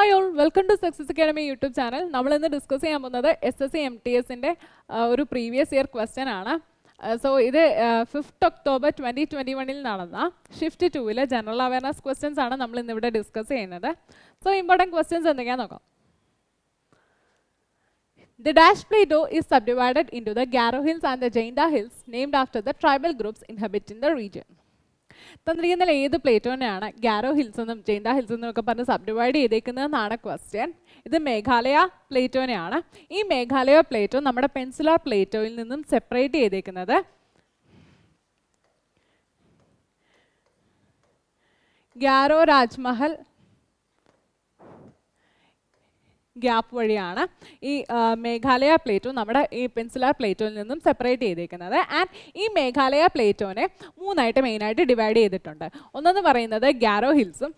Hi all, welcome to SSC Academy YouTube channel. We will discuss SSC MTS in the previous year question. So, this is 5th October 2021 Shift 2 General Awareness questions we will discuss. So, important questions. The Dash Plateau is subdivided into the Garo Hills and the Jainda Hills, named after the tribal groups inhabiting the region. തന്നിരിക്കുന്ന ഏത് പ്ലേറ്റോനെയാണ് Garo hills എന്നും ജെയിൻഡ hills എന്നും ഒക്കെ പറഞ്ഞ് സബ്ഡിവൈഡ് ചെയ്തേക്കുന്നതെന്നാണ് question. ഇത് മേഘാലയ പ്ലേറ്റോനെയാണ്. ഈ Meghalaya Plato നമ്മുടെ പെൻസിലർ പ്ലേറ്റോയിൽ നിന്നും സെപ്പറേറ്റ് ചെയ്തേക്കുന്നത് ഗാരോ രാജ്മഹൽ ഗ്യാപ്പ് വഴിയാണ് ഈ മേഘാലയ പ്ലേറ്റോ നമ്മുടെ ഈ പെൻസിലർ പ്ലേറ്റോയിൽ നിന്നും സെപ്പറേറ്റ് ചെയ്തേക്കുന്നത്. ആൻഡ് ഈ മേഘാലയ പ്ലേറ്റോനെ മൂന്നായിട്ട് മെയിനായിട്ട് ഡിവൈഡ് ചെയ്തിട്ടുണ്ട്. ഒന്നെന്ന് പറയുന്നത് ഗാരോ ഹിൽസും,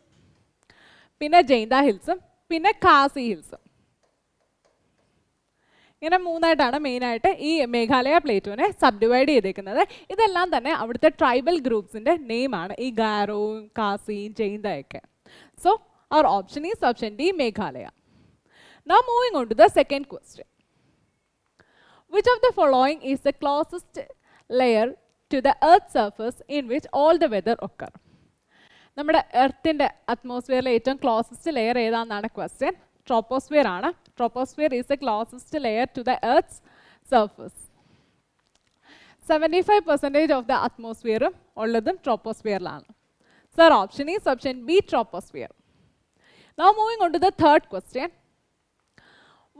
പിന്നെ ജെയിൻഡ ഹിൽസും, പിന്നെ ഖാസി ഹിൽസും. ഇങ്ങനെ മൂന്നായിട്ടാണ് മെയിനായിട്ട് ഈ മേഘാലയ പ്ലേറ്റോനെ സബ്ഡിവൈഡ് ചെയ്തേക്കുന്നത്. ഇതെല്ലാം തന്നെ അവിടുത്തെ ട്രൈബൽ ഗ്രൂപ്പ്സിൻ്റെ നെയിമാണ്, ഈ ഗാരോയും ഖാസിയും ജെയിൻഡയൊക്കെ. So our option is option D, Meghalaya. Now moving on to the second question. Which of the following is the closest layer to the Earth's surface in which all the weather occur? നമ്മുടെ എർത്തിൻ്റെ അറ്റ്മോസ്ഫിയറിലെ ഏറ്റവും closest layer ഏതാണെന്നാണ് question. Troposphere ആണ്. Troposphere is the closest layer to the earth's surface. 75% of the അറ്റ്മോസ്ഫിയറും ഉള്ളതും ട്രോപ്പോസ്ഫിയറിലാണ്. Sir option is option B, troposphere. Now moving on to the third question.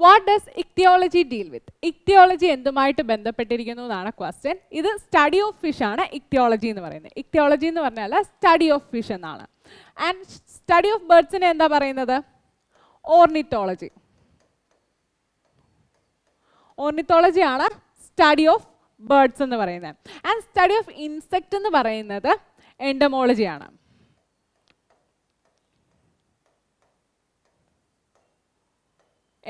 What does ichthyology deal with? Ichthyology എന്തുമായിട്ട് ബന്ധപ്പെട്ടിരിക്കുന്നു എന്നാണ് question. ഇത് study of fish ആണ് ichthyology എന്ന് പറയുന്നത്. ഇക്തിയോളജി എന്ന് പറഞ്ഞാൽ സ്റ്റഡി ഓഫ് ഫിഷ് എന്നാണ്. ആൻഡ് സ്റ്റഡി ഓഫ് ബേർഡ്സിനെ എന്താ പറയുന്നത്? ഓർണിത്തോളജി. ഓർണിത്തോളജി ആണ് സ്റ്റഡി ഓഫ് ബേർഡ്സ് എന്ന് പറയുന്നത്. ആൻഡ് സ്റ്റഡി ഓഫ് ഇൻസെക്റ്റ് എന്ന് പറയുന്നത് എൻഡമോളജിയാണ്.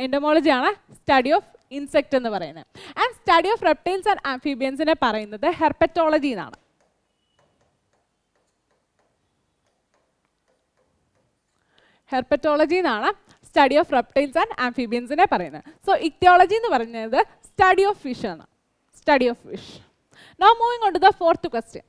എൻഡമോളജി ആണ് സ്റ്റഡി ഓഫ് ഇൻസെക്റ്റ് എന്ന് പറയുന്നത്. And study of reptiles and ആംഫിബിയൻസിനെ പറയുന്നത് ഹെർപ്പറ്റോളജി എന്നാണ്. ഹെർപ്പറ്റോളജി എന്നാണ് സ്റ്റഡി ഓഫ് റെപ്റ്റൈൽസ് ആൻഡ് ആംഫിബിയൻസിനെ പറയുന്നത്. സോ ഇക്തിയോളജി എന്ന് പറയുന്നത് സ്റ്റഡി ഓഫ് ഫിഷ് ആണ്. Study of fish. Now moving on to the fourth question.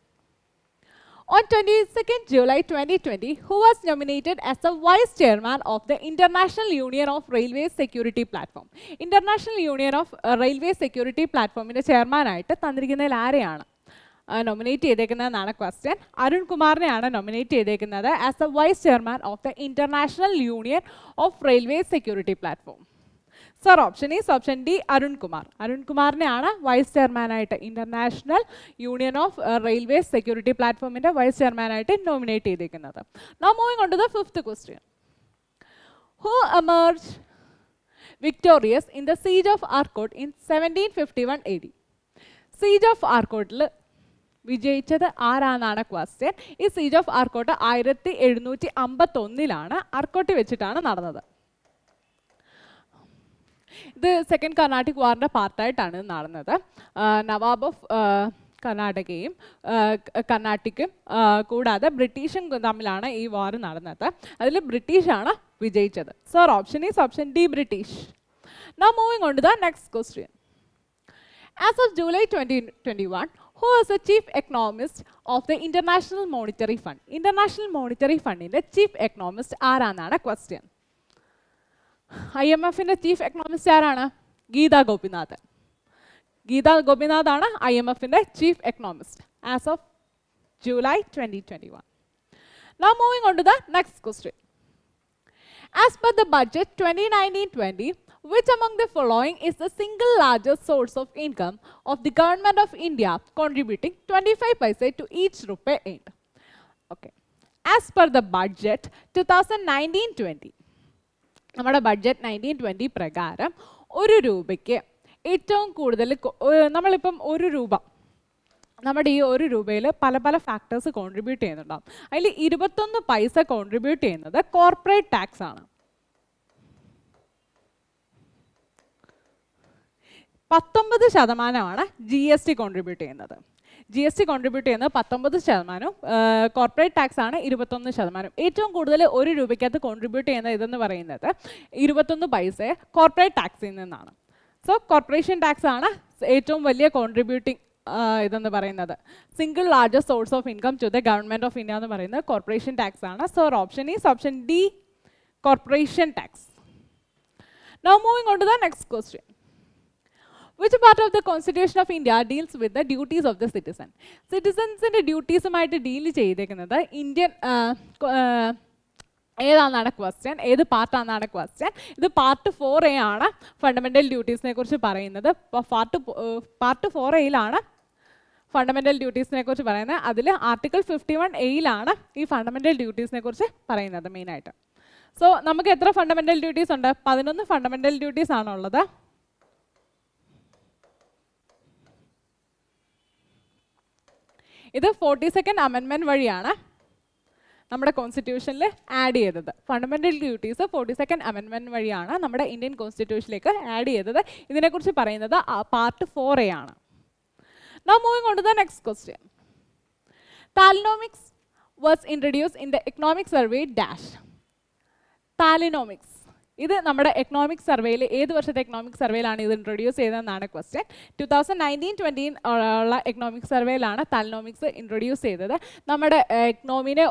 On 22nd July 2020, who was nominated as the Vice Chairman of the International Union of Railway Security Platform? International Union of Railway Security Platformന്റെ ചെയർമാനായിട്ട് തന്നിരിക്കുന്നതിൽ ആരെയാണ് nominate ചെയ്തേക്കുന്നതെന്നാണ് question. Arun കുമാറിനെയാണ് nominate ചെയ്തേക്കുന്നത് as the vice chairman of the international union of railway security platform. Sir option is option D, Arun Kumar. Arun കുമാറിനെയാണ് vice ചെയർമാനായിട്ട് international union of railway security പ്ലാറ്റ്ഫോമിൻ്റെ വൈസ് ചെയർമാനായിട്ട് നോമിനേറ്റ് ചെയ്തിരിക്കുന്നത്. Now moving on to the fifth question. Who emerge victorious in the siege of Arcot in 1751 AD? Siege of ആർക്കോട്ടിൽ വിജയിച്ചത് ആരാന്നാണ് question. ഈ siege of Arcot 1751 Arcot വെച്ചിട്ടാണ് നടന്നത്. ഇത് സെക്കൻഡ് കർണാട്ടിക് വാറിൻ്റെ പാർട്ടായിട്ടാണ് നടന്നത്. നവാബ് ഓഫ് കർണാടകയും കർണാട്ടിക്കും കൂടാതെ ബ്രിട്ടീഷും തമ്മിലാണ് ഈ വാർ നടന്നത്. അതിൽ ബ്രിട്ടീഷാണ് വിജയിച്ചത്. Sir option is option D, British. Now moving on to the next question. As of July 2021, who is the chief economist of the International Monetary Fund? International Monetary Fundൻ്റെ ചീഫ് എക്കണോമിസ്റ്റ് ആരാന്നാണ് question. IMFൻ്റെ chief economist ആരാണ്? ഗീതാ ഗോപിനാഥൻ. ഗീതാ ഗോപിനാഥ് ആണ് IMFൻ്റെ chief economist as of July 2021. Now moving on to the next question. As per the budget 2019-20, which among the following is the single largest source of income of the government of India, contributing 25 paise to each rupee earned? Okay. As per the budget 2019-20, നമ്മുടെ budget 1920 പ്രകാരം ഒരു രൂപയ്ക്ക് ഏറ്റവും കൂടുതൽ നമ്മളിപ്പം ഒരു രൂപ, നമ്മുടെ ഈ ഒരു രൂപയിൽ പല പല ഫാക്ടേഴ്സ് കോൺട്രിബ്യൂട്ട് ചെയ്യുന്നുണ്ടാവും. അതിൽ 21 പൈസ കോൺട്രിബ്യൂട്ട് ചെയ്യുന്നത് കോർപ്പറേറ്റ് ടാക്സ് ആണ്. 19% GST കോൺട്രിബ്യൂട്ട് ചെയ്യുന്നത്. GST കോൺട്രിബ്യൂട്ട് ചെയ്യുന്നത് 19%, കോർപ്പറേറ്റ് ടാക്സ് ആണ് 21%. ഏറ്റവും കൂടുതൽ ഒരു രൂപയ്ക്കകത്ത് കോൺട്രിബ്യൂട്ട് ചെയ്യുന്ന ഇതെന്ന് പറയുന്നത് 21 പൈസ കോർപ്പറേറ്റ് ടാക്സിൽ നിന്നാണ്. സോ കോർപ്പറേഷൻ ടാക്സ് ആണ് ഏറ്റവും വലിയ കോൺട്രിബ്യൂട്ടിംഗ് ഇതെന്ന് പറയുന്നത്. Single largest source of income to the government of India എന്ന് പറയുന്നത് കോർപ്പറേഷൻ ടാക്സ് ആണ്. So option is option D, corporation tax. Now moving on to the next question. Which part of the Constitution of India deals with the duties of the citizen? Citizensന്റെ ഡ്യൂട്ടീസുമായിട്ട് deal ചെയ്തേക്കുന്നത് Indian ഏതാണെന്നാണ് question, ഏത് പാർട്ടാണെന്നാണ് question. ഇത് part 4A ആണ് fundamental ഡ്യൂട്ടീസിനെ കുറിച്ച് പറയുന്നത്. പാർട്ട് 4Aയിലാണ് ഫണ്ടമെൻ്റൽ ഡ്യൂട്ടീസിനെ കുറിച്ച് പറയുന്നത്. അതിൽ ആർട്ടിക്കിൾ 51A ഈ ഫണ്ടമെൻ്റൽ ഡ്യൂട്ടീസിനെ കുറിച്ച് പറയുന്നത് മെയിനായിട്ട്. സോ നമുക്ക് എത്ര ഫണ്ടമെൻ്റൽ ഡ്യൂട്ടീസ് ഉണ്ട്? 11 ഫണ്ടമെൻ്റൽ ഡ്യൂട്ടീസ് ആണുള്ളത്. ഇത് 42nd അമെൻമെൻറ്റ് വഴിയാണ് നമ്മുടെ കോൺസ്റ്റിറ്റ്യൂഷനിൽ ആഡ് ചെയ്തത്. ഫണ്ടമെൻ്റൽ ഡ്യൂട്ടീസ് 42nd അമെൻമെൻറ്റ് വഴിയാണ് നമ്മുടെ ഇന്ത്യൻ കോൺസ്റ്റിറ്റ്യൂഷനിലേക്ക് ആഡ് ചെയ്തത്. ഇതിനെക്കുറിച്ച് പറയുന്നത് പാർട്ട് 4A ആണ്. Now moving on to the next question. Talonomics was introduced in the economic survey dash. Talonomics ഇത് നമ്മുടെ എക്കണോമിക് സർവേയിൽ ഏത് വർഷത്തെ എക്കണോമിക് സർവേയിലാണ് ഇത് ഇൻട്രൊഡ്യൂസ് ചെയ്തതെന്നാണ് ക്വസ്റ്റ്യൻ. 2019-20 ഉള്ള എക്കണോമിക് സർവേയിലാണ് താലനോമിക്സ് ഇൻട്രൊഡ്യൂസ് ചെയ്തത്. നമ്മുടെ എക്കണോമിനെ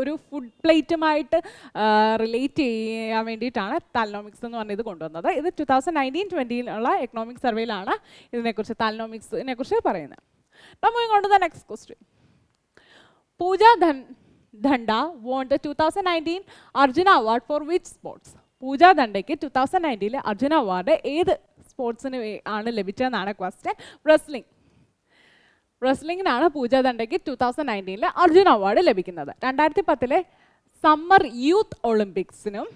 ഒരു ഫുഡ് പ്ലേറ്റുമായിട്ട് റിലേറ്റ് ചെയ്യാൻ വേണ്ടിയിട്ടാണ് താലനോമിക്സ് എന്ന് പറഞ്ഞത് കൊണ്ടുവന്നത്. ഇത് 2019-20 ഉള്ള എക്കണോമിക് സർവേയിലാണ് ഇതിനെക്കുറിച്ച് താലനോമിക്സിനെ കുറിച്ച് പറയുന്നത്. നമ്മൾ കൊണ്ട് the next question. Pooja Dhanda won the 2019 Arjuna Award for which sports? Pooja ധണ്ടയ്ക്ക് 2019 അർജുന അവാർഡ് ഏത് സ്പോർട്സിന് ആണ് ലഭിച്ചതെന്നാണ് ക്വസ്റ്റ്യൻ. റെസ്ലിംഗിനാണ് പൂജ ധണ്ടയ്ക്ക് 2019 അർജുന അവാർഡ് ലഭിക്കുന്നത്. 2010 സമ്മർ യൂത്ത് ഒളിമ്പിക്സിനും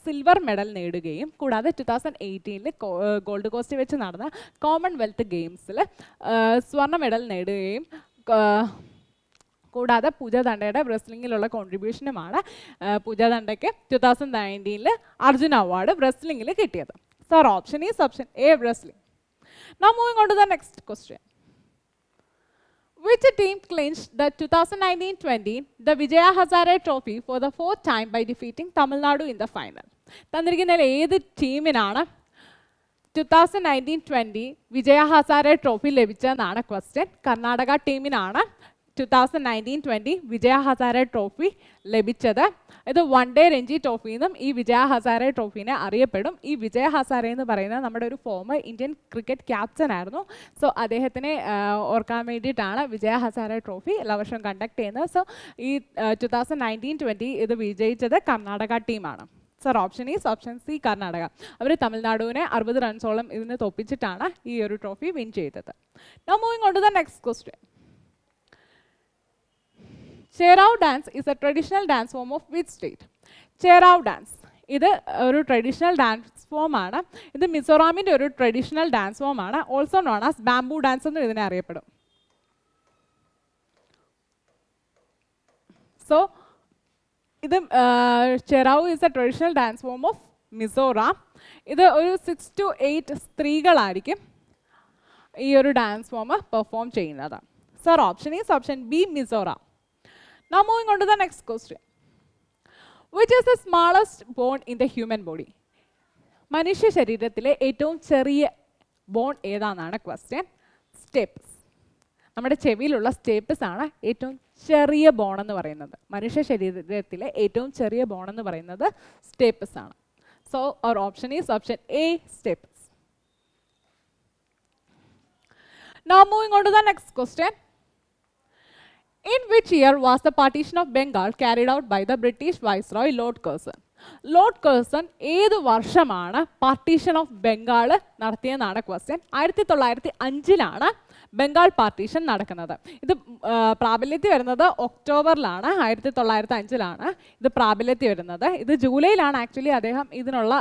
സിൽവർ മെഡൽ നേടുകയും കൂടാതെ 2018 ഗോൾഡ് കോസ്റ്റ് വെച്ച് നടന്ന കോമൺവെൽത്ത് ഗെയിംസിൽ സ്വർണ്ണ മെഡൽ നേടുകയും കൂടാതെ പൂജ ധണ്ടയുടെ റെസ്ലിംഗിലുള്ള കോൺട്രിബ്യൂഷനുമാണ് പൂജ ധണ്ടയ്ക്ക് 2019 അർജുന അവാർഡ് റെസ്ലിംഗിൽ കിട്ടിയത്. So option is option A, wrestling. Now moving on to the next question. Which team clinched the 2019-20 the Vijaya Hazare Trophy for the 4th time by defeating Tamil Nadu in the final? തന്നിരിക്കുന്നതിൽ ഏത് ടീമിനാണ് 2019-20 വിജയ Hazare trophy ലഭിച്ചതെന്നാണ് question. Karnataka ടീമിനാണ് 2019-20 വിജയ Hazare trophy ലഭിച്ചത്. ഇത് 1 day Ranji trophy എന്നും ഈ വിജയ ഹസാരെ ട്രോഫീനെ അറിയപ്പെടും. ഈ വിജയ ഹസാരെ എന്ന് പറയുന്നത് നമ്മുടെ ഒരു ഫോമർ ഇന്ത്യൻ ക്രിക്കറ്റ് ക്യാപ്റ്റൻ ആയിരുന്നു. സോ അദ്ദേഹത്തിനെ ഓർക്കാൻ വേണ്ടിയിട്ടാണ് വിജയ ഹസാരെ ട്രോഫി എല്ലാ വർഷവും കണ്ടക്ട് ചെയ്യുന്നത്. സോ ഈ 2019-20 ഇത് വിജയിച്ചത് കർണാടക ടീമാണ്. Sir option is option C, Karnataka. അവർ തമിഴ്നാടുവിനെ 60 റൺസോളം ഇതിന് തോപ്പിച്ചിട്ടാണ് ഈ ഒരു ട്രോഫി വിൻ ചെയ്തത്. Now moving on to the next question. Cherau dance is a traditional dance form of which state? Cherau dance ഇത് ഒരു ട്രഡീഷണൽ ഡാൻസ് ഫോം ആണ്. ഇത് മിസോറാമിൻ്റെ ഒരു ട്രഡീഷണൽ ഡാൻസ് ഫോം ആണ്. Also known as bamboo dance എന്നും ഇതിനെ അറിയപ്പെടും. സോ ഇത് Cheraw is a traditional dance form of Mizoram. ഇത് ഒരു 6 to 8 സ്ത്രീകളായിരിക്കും ഈ ഒരു ഡാൻസ് ഫോം പെർഫോം ചെയ്യുന്നത്. Sir option is option B, Mizoram. Now moving on to the next question. Which is the smallest bone in the human body? മനുഷ്യ ശരീരത്തിലെ ഏറ്റവും ചെറിയ ബോൺ ഏതാണെന്നാണ് ക്വസ്റ്റ്യൻ. സ്റ്റേപ്പസ്. നമ്മുടെ ചെവിയിലുള്ള സ്റ്റേപ്പസ് ആണ് ഏറ്റവും ചെറിയ ബോൺ എന്ന് പറയുന്നത്. മനുഷ്യ ശരീരത്തിലെ ഏറ്റവും ചെറിയ ബോൺ എന്ന് പറയുന്നത് സ്റ്റേപ്പസ് ആണ്. So our option is option A, stapes. Now moving on to the next question. In which year was the partition of Bengal carried out by the British Viceroy Lord Curzon? Lord Kherson ഏത് വർഷമാണ് partition of Bengal നടത്തിയെന്നാണ് question. 1905 Bengal partition നടക്കുന്നത്. ഇത് പ്രാബല്യത്തിൽ വരുന്നത് ഒക്ടോബറിലാണ്. 1905 ഇത് പ്രാബല്യത്തിൽ വരുന്നത്. ഇത് ജൂലൈയിലാണ് ആക്ച്വലി അദ്ദേഹം ഇതിനുള്ള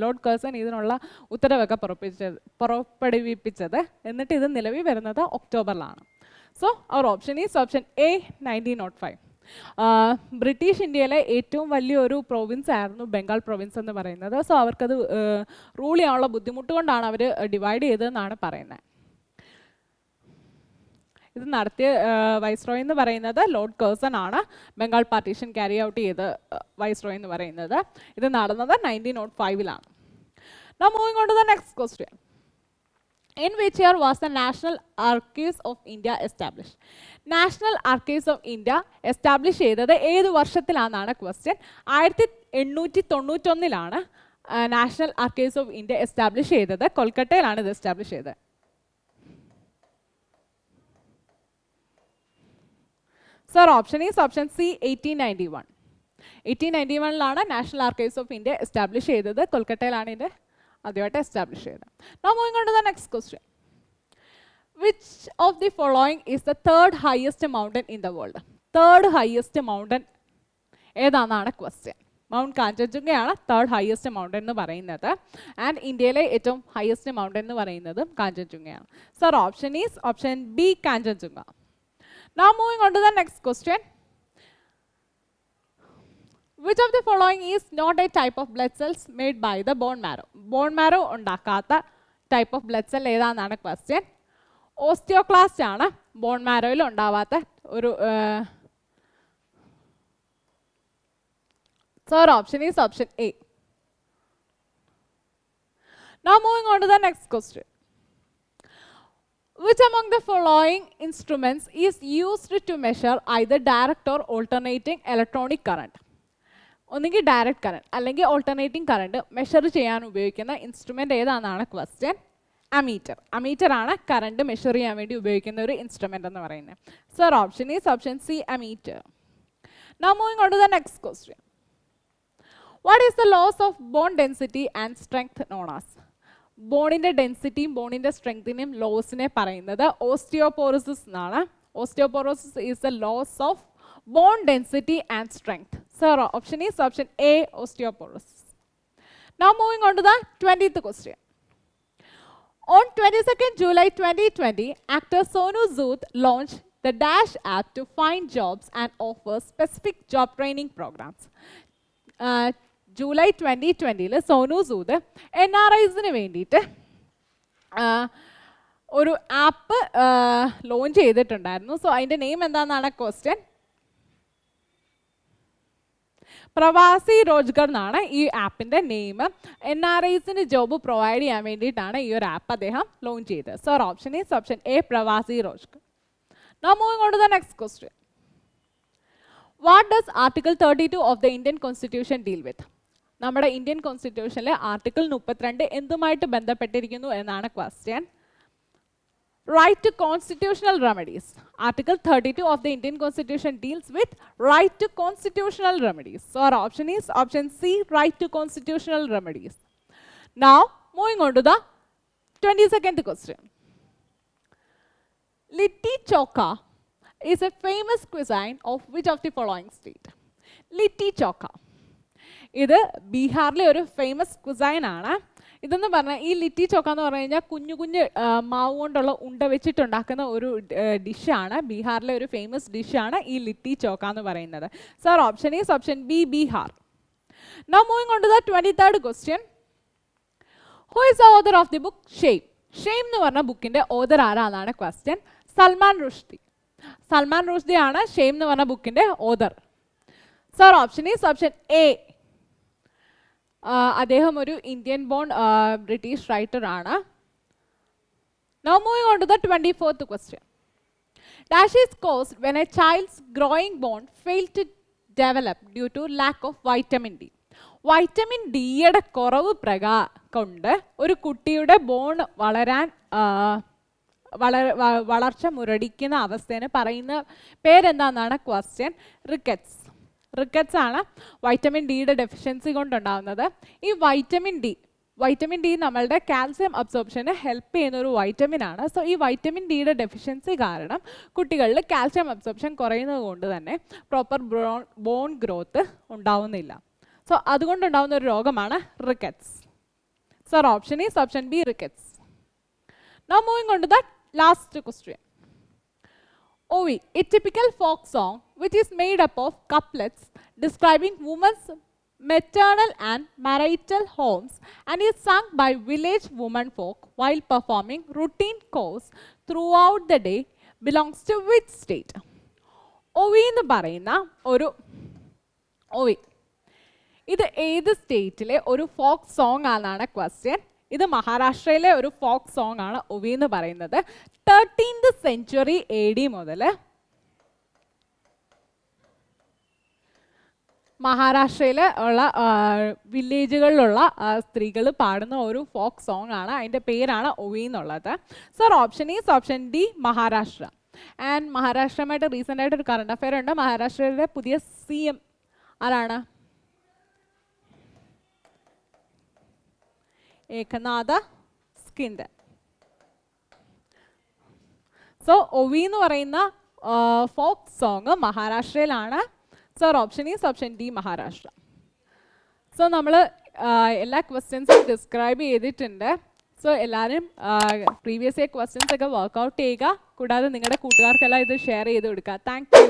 ലോർഡ് കേഴ്സൺ ഇതിനുള്ള ഉത്തരവൊക്കെ പുറപ്പെടുവിപ്പിച്ചത്. എന്നിട്ട് ഇത് നിലവിൽ വരുന്നത് ഒക്ടോബറിലാണ്. So our option is option A, 1905. British ഇന്ത്യയിലെ ഏറ്റവും വലിയൊരു പ്രൊവിൻസ് ആയിരുന്നു ബംഗാൾ പ്രൊവിൻസ് എന്ന് പറയുന്നത്. സോ അവർക്കത് റൂൾ ചെയ്യാനുള്ള ബുദ്ധിമുട്ട് കൊണ്ടാണ് അവർ ഡിവൈഡ് ചെയ്തതെന്നാണ് പറയുന്നത്. ഇത് നടത്തിയ വൈസ്രോയ് എന്ന് പറയുന്നത് ലോർഡ് കേഴ്സൺ ആണ്. ബംഗാൾ പാർട്ടീഷൻ ക്യാരി ഔട്ട് ചെയ്ത് വൈസ്രോയ് എന്ന് പറയുന്നത്. ഇത് നടന്നത് 1905-ലാണ്. Now moving on to the next question. In which year was the National Archives of India established? National Archives of India establish ചെയ്തത് ഏത് വർഷത്തിലാണെന്നാണ് ക്വസ്റ്റ്യൻ. 1891-ലാണ് national archives of India establish ചെയ്തത്. കൊൽക്കത്തയിലാണ് ഇത് എസ്റ്റാബ്ലിഷ് ചെയ്തത്. Sir option is option C 1891. 1891-ലാണ് national archives of India establish ചെയ്തത്. കൊൽക്കത്തയിലാണ് ഇത് ആദ്യമായിട്ട് എസ്റ്റാബ്ലിഷ് ചെയ്തത്. Now moving on to the next question. Which of the following is the third highest mountain in the world? Third highest mountain ഏതാണെന്നാണ് question. Mount കാഞ്ചൻജുംഗയാണ് third highest mountain എന്ന് പറയുന്നത്. And ഇന്ത്യയിലെ ഏറ്റവും ഹയസ്റ്റ് മൗണ്ടൻ എന്ന് പറയുന്നതും കാഞ്ചൻജുംഗയാണ്. Sir option is option B Kanchenjunga. Now moving on to the next question. Which of the following is not a type of blood cells made by the bone marrow? Bone marrow ഉണ്ടാക്കാത്ത type of blood cell ഏതാണെന്നാണ് question. Osteoclast ആണ് bone മാരോയിൽ ഉണ്ടാവാത്ത ഒരു. Sir, option is option A. Now moving on to the next question. Which among the following instruments is used to measure either direct or alternating electronic current? ഒന്നുകിൽ direct current അല്ലെങ്കിൽ alternating current measure ചെയ്യാൻ ഉപയോഗിക്കുന്ന instrument ഏതാണെന്നാണ് question. Ammeter. Ammeter ആണ് current measure ചെയ്യാൻ വേണ്ടി ഉപയോഗിക്കുന്ന ഒരു instrument എന്ന് പറയുന്നത്. Sir option is option C ammeter. Now moving on to the next question. What is the loss of bone density and strength known as? ബോണിൻ്റെ ഡെൻസിറ്റിയും ബോണിൻ്റെ സ്ട്രെങ്തിനെയും ലോസിനെ പറയുന്നത് ഓസ്റ്റിയോപോറോസിസ് എന്നാണ്. Osteoporosis is the loss of bone density and strength. Sir, option is option A, osteoporosis. Now moving on to the 20th question. On 22nd July 2020, actor Sonu Sood launched the Dash app to find jobs and offer specific job training programs. July 2020 Sonu Sood NRIസിന് വേണ്ടിയിട്ട് ഒരു app launch ചെയ്തിട്ടുണ്ടായിരുന്നു. So അതിൻ്റെ name എന്താണെന്നാണ് question. Pravasi Rojgar എന്നാണ് ഈ ആപ്പിൻ്റെ name. NRIസിന് job provide ചെയ്യാൻ വേണ്ടിയിട്ടാണ് ഈ ഒരു ആപ്പ് അദ്ദേഹം ലോഞ്ച് ചെയ്തത്. Sir option is option A പ്രവാസി റോജ്ഗർ. Now moving on to the next question. What does Article 32 of the Indian Constitution deal with? നമ്മുടെ ഇന്ത്യൻ കോൺസ്റ്റിറ്റ്യൂഷനിലെ ആർട്ടിക്കിൾ 32 എന്തുമായിട്ട് ബന്ധപ്പെട്ടിരിക്കുന്നു എന്നാണ് question. Right to constitutional remedies. Article 32 of the Indian Constitution deals with right to constitutional remedies. So our option is option C, right to constitutional remedies. Now moving on to the 22nd question. Litti Chokha is a famous cuisine of which of the following state? Litti Chokha. ഇത് ബീഹാറിലെ ഒരു famous cuisine ആണ്. ഇതെന്ന് പറഞ്ഞാൽ ഈ ലിറ്റി ചോക്ക എന്ന് പറഞ്ഞു കഴിഞ്ഞാൽ കുഞ്ഞു കുഞ്ഞ് മാവ് കൊണ്ടുള്ള ഉണ്ട വെച്ചിട്ടുണ്ടാക്കുന്ന ഒരു ഡിഷാണ്. ബീഹാറിലെ ഒരു ഫേമസ് ഡിഷാണ് ഈ ലിറ്റി ചോക്ക എന്ന് പറയുന്നത്. Sir option is option B Bihar. Now moving on to the 23rd question. Who is the author of the book Shame? Shame എന്ന് പറഞ്ഞ ബുക്കിൻ്റെ ഓതർ ആരാന്നാണ് ക്വസ്റ്റ്യൻ. സൽമാൻ റുഷ്ദി. സൽമാൻ റുഷ്ദി ആണ് ഷെയിം എന്ന് പറഞ്ഞ ബുക്കിൻ്റെ author. Sir option is option A. അദ്ദേഹം ഒരു ഇന്ത്യൻ ബോൺ ബ്രിട്ടീഷ് റൈറ്റർ ആണ്. Now moving on to the 24th question. Dash is caused when a child's growing bone fails to develop due to lack of vitamin D. Vitamin ഡിയുടെ കുറവ് കൊണ്ട് ഒരു കുട്ടിയുടെ bone വളർച്ച മുരടിക്കുന്ന അവസ്ഥേനെ പറയുന്ന പേരെന്താണെന്നാണ് ക്വസ്റ്റ്യൻ. റിക്കറ്റ്സ്. റിക്കറ്റ്സ് ആണ് vitamin ഡിയുടെ ഡെഫിഷ്യൻസി കൊണ്ടുണ്ടാകുന്നത്. ഈ വൈറ്റമിൻ ഡി നമ്മളുടെ കാൽസ്യം അബ്സോർപ്ഷന് ഹെൽപ്പ് ചെയ്യുന്ന ഒരു വൈറ്റമിൻ ആണ്. സോ ഈ വൈറ്റമിൻ ഡിയുടെ ഡെഫിഷ്യൻസി കാരണം കുട്ടികളിൽ കാൽസ്യം അബ്സോർപ്ഷൻ കുറയുന്നത് കൊണ്ട് തന്നെ പ്രോപ്പർ ബോൺ ഗ്രോത്ത് ഉണ്ടാവുന്നില്ല. സോ അതുകൊണ്ടുണ്ടാകുന്ന ഒരു രോഗമാണ് rickets. Sir option is option B rickets. Now moving on to the last question. Ovi, a typical folk song which is made up of couplets describing women's maternal and marital homes and is sung by village women folk while performing routine chores throughout the day belongs to which state? Ovi എന്ന് പറയുന്ന ഒരു ഒവി ഇത് ഏത് സ്റ്റേറ്റിലെ ഒരു folk song ആണെന്നാണ് question. ഇത് മഹാരാഷ്ട്രയിലെ ഒരു ഫോക്ക് സോങ് ആണ് ഒവി എന്ന് പറയുന്നത്. 13th century AD മുതൽ മഹാരാഷ്ട്രയിൽ ഉള്ള വില്ലേജുകളിലുള്ള സ്ത്രീകൾ പാടുന്ന ഒരു ഫോക്ക് സോങ് ആണ്. അതിൻ്റെ പേരാണ് ഒവി എന്നുള്ളത്. Sir option is option D Maharashtra. And മഹാരാഷ്ട്രയുമായിട്ട് റീസെൻ്റ് ആയിട്ട് ഒരു കറണ്ട് അഫെയർ ഉണ്ട്. മഹാരാഷ്ട്രയുടെ പുതിയ CM ആരാണ്? ഏകനാഥ സ്കിൻഡെ. സോ ഒവി എന്ന് പറയുന്ന ഫോക്ക് സോങ് മഹാരാഷ്ട്രയിലാണ്. Sir option is option D Maharashtra. So നമ്മൾ എല്ലാ ക്വസ്റ്റ്യൻസും ഡിസ്ക്രൈബ് ചെയ്തിട്ടുണ്ട്. സോ എല്ലാവരും പ്രീവിയസ് ഇയർ ക്വസ്റ്റ്യൻസ് ഒക്കെ വർക്ക്ഔട്ട് ചെയ്യുക. കൂടാതെ നിങ്ങളുടെ കൂട്ടുകാർക്കെല്ലാം ഇത് ഷെയർ ചെയ്ത് കൊടുക്കുക. Thank U.